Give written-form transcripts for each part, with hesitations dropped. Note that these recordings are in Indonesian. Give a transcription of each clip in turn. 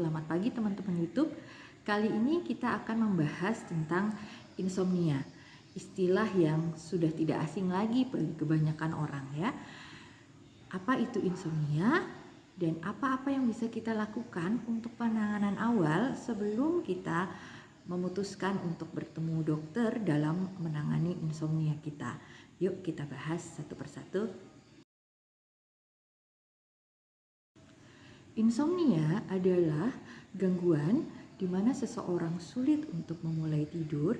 selamat pagi teman-teman YouTube. Kali ini kita akan membahas tentang insomnia. Istilah yang sudah tidak asing lagi bagi kebanyakan orang ya. Apa itu insomnia dan apa-apa yang bisa kita lakukan untuk penanganan awal sebelum kita memutuskan untuk bertemu dokter dalam menangani insomnia kita. Yuk kita bahas satu persatu. Insomnia adalah gangguan di mana seseorang sulit untuk memulai tidur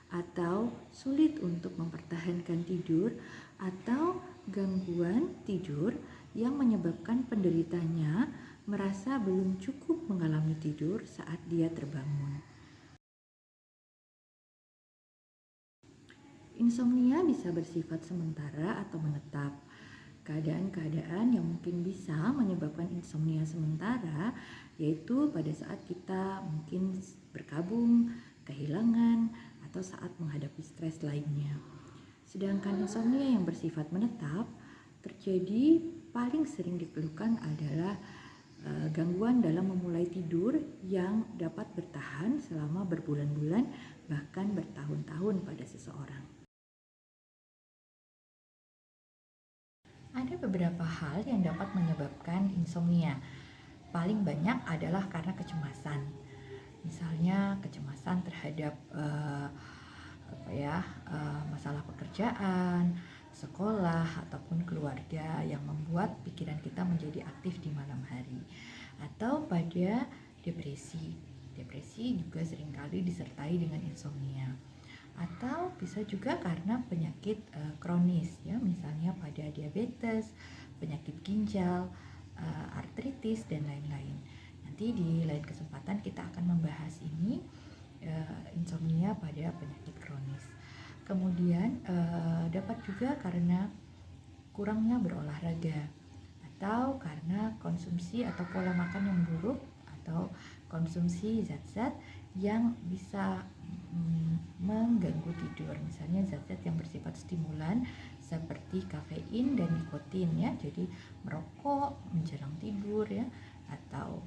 atau sulit untuk mempertahankan tidur atau gangguan tidur yang menyebabkan penderitanya merasa belum cukup mengalami tidur saat dia terbangun. Insomnia bisa bersifat sementara atau menetap. Keadaan-keadaan yang mungkin bisa menyebabkan insomnia sementara yaitu pada saat kita mungkin berkabung, kehilangan, atau saat menghadapi stres lainnya. Sedangkan insomnia yang bersifat menetap terjadi paling sering dikeluhkan adalah gangguan dalam memulai tidur yang dapat bertahan selama berbulan-bulan bahkan bertahun-tahun pada seseorang. Ada beberapa hal yang dapat menyebabkan insomnia. Paling banyak adalah karena kecemasan. Misalnya kecemasan terhadap masalah pekerjaan, sekolah ataupun keluarga yang membuat pikiran kita menjadi aktif di malam hari. Atau pada depresi. Depresi juga seringkali disertai dengan insomnia. Atau bisa juga karena penyakit kronis ya, misalnya pada diabetes, penyakit ginjal, artritis dan lain-lain. Nanti di lain kesempatan kita akan membahas ini insomnia pada penyakit kronis. Kemudian dapat juga karena kurangnya berolahraga atau karena konsumsi atau pola makan yang buruk atau konsumsi zat-zat yang bisa mengganggu tidur, misalnya zat-zat yang bersifat stimulan seperti kafein dan nikotin ya, jadi merokok menjelang tidur ya, atau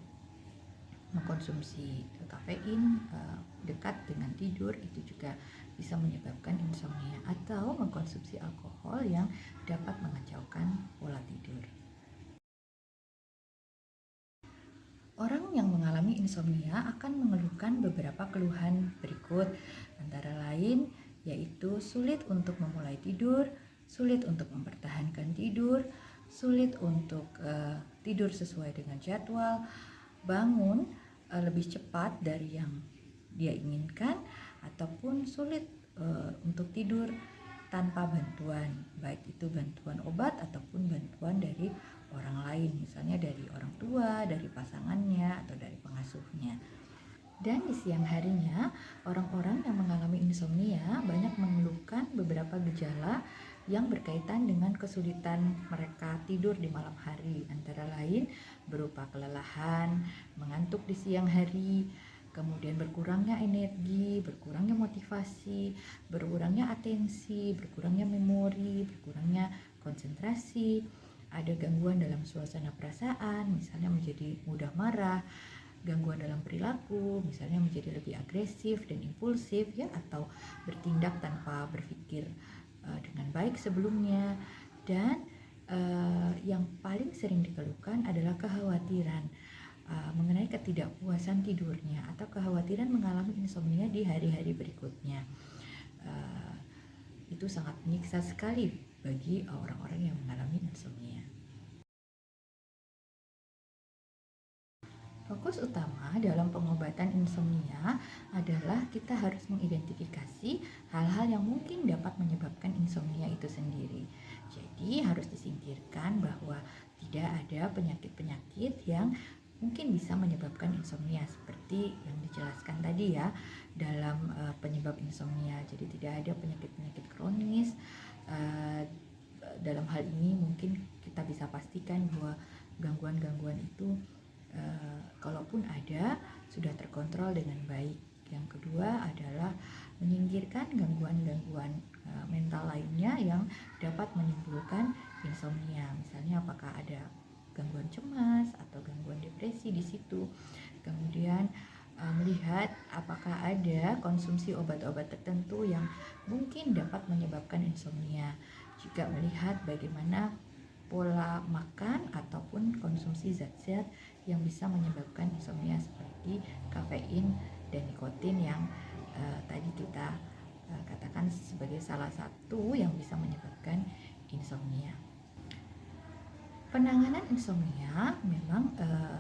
mengkonsumsi kafein dekat dengan tidur itu juga bisa menyebabkan insomnia, atau mengkonsumsi alkohol yang dapat mengacaukan pola tidur. Orang yang mengalami insomnia akan mengeluhkan beberapa keluhan berikut, antara lain yaitu sulit untuk memulai tidur, sulit untuk mempertahankan tidur, sulit untuk tidur sesuai dengan jadwal, bangun lebih cepat dari yang dia inginkan, ataupun sulit untuk tidur tanpa bantuan, baik itu bantuan obat ataupun bantuan dari orang lain, misalnya dari orang tua, dari pasangannya, atau dari pengasuhnya. Dan di siang harinya, orang-orang yang mengalami insomnia banyak mengeluhkan beberapa gejala yang berkaitan dengan kesulitan mereka tidur di malam hari, antara lain berupa kelelahan, mengantuk di siang hari, kemudian berkurangnya energi, berkurangnya motivasi, berkurangnya atensi, berkurangnya memori, berkurangnya konsentrasi, ada gangguan dalam suasana perasaan, misalnya menjadi mudah marah, gangguan dalam perilaku, misalnya menjadi lebih agresif dan impulsif ya, atau bertindak tanpa berpikir dengan baik sebelumnya. Dan yang paling sering dikeluhkan adalah kekhawatiran mengenai ketidakpuasan tidurnya atau kekhawatiran mengalami insomnia di hari-hari berikutnya. Itu sangat menyiksa sekali bagi orang-orang yang mengalami insomnia. Fokus utama dalam pengobatan insomnia adalah kita harus mengidentifikasi hal-hal yang mungkin dapat menyebabkan insomnia itu sendiri. Jadi harus disingkirkan bahwa tidak ada penyakit-penyakit yang mungkin bisa menyebabkan insomnia seperti yang dijelaskan tadi ya dalam penyebab insomnia. Jadi tidak ada penyakit-penyakit kronis. Dalam hal ini mungkin kita bisa pastikan bahwa gangguan-gangguan itu kalaupun ada sudah terkontrol dengan baik. Yang kedua adalah menyingkirkan gangguan-gangguan mental lainnya yang dapat menimbulkan insomnia. Misalnya apakah ada gangguan cemas atau gangguan depresi di situ. kemudian melihat apakah ada konsumsi obat-obat tertentu yang mungkin dapat menyebabkan insomnia. Juga melihat bagaimana pola makan ataupun konsumsi zat-zat yang bisa menyebabkan insomnia seperti kafein dan nikotin yang tadi kita katakan sebagai salah satu yang bisa menyebabkan insomnia. Penanganan insomnia memang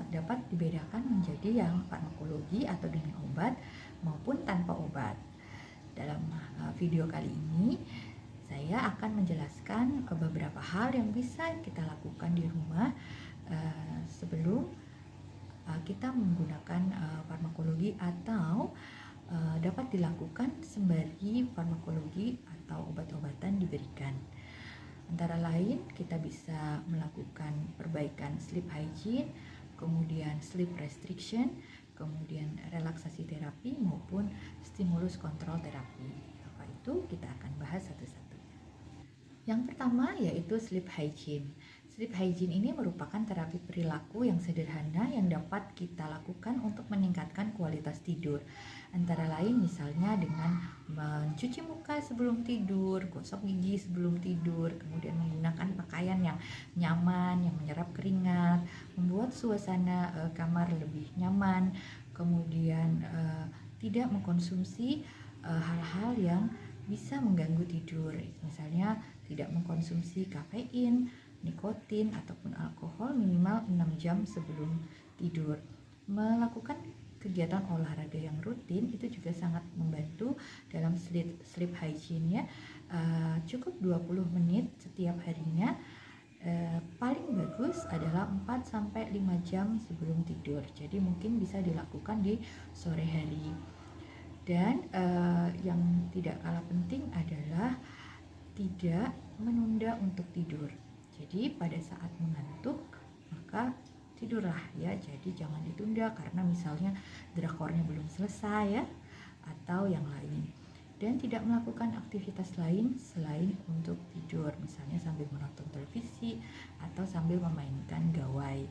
dapat dibedakan menjadi yang farmakologi atau dengan obat maupun tanpa obat. Dalam video kali ini saya akan menjelaskan beberapa hal yang bisa kita lakukan di rumah sebelum kita menggunakan farmakologi atau dapat dilakukan sembari farmakologi atau obat-obatan diberikan. Antara lain kita bisa melakukan perbaikan sleep hygiene, kemudian sleep restriction, kemudian relaksasi terapi maupun stimulus kontrol terapi. Apa itu kita akan bahas satu-satu. Yang pertama yaitu sleep hygiene. Sleep hygiene ini merupakan terapi perilaku yang sederhana yang dapat kita lakukan untuk meningkatkan kualitas tidur. Antara lain misalnya dengan mencuci muka sebelum tidur, gosok gigi sebelum tidur, kemudian menggunakan pakaian yang nyaman, yang menyerap keringat, membuat suasana kamar lebih nyaman, kemudian tidak mengkonsumsi hal-hal yang bisa mengganggu tidur, misalnya tidak mengkonsumsi kafein, nikotin ataupun alkohol minimal 6 jam sebelum tidur. Melakukan kegiatan olahraga yang rutin itu juga sangat membantu dalam sleep hygiene ya. Cukup 20 menit setiap harinya. Paling bagus adalah 4-5 jam sebelum tidur. Jadi mungkin bisa dilakukan di sore hari. Dan yang tidak kalah penting adalah tidak menunda untuk tidur. Jadi pada saat mengantuk maka tidurlah ya. Jadi jangan ditunda karena misalnya drakornya belum selesai ya atau yang lain. Dan tidak melakukan aktivitas lain selain untuk tidur, misalnya sambil menonton televisi atau sambil memainkan gawai.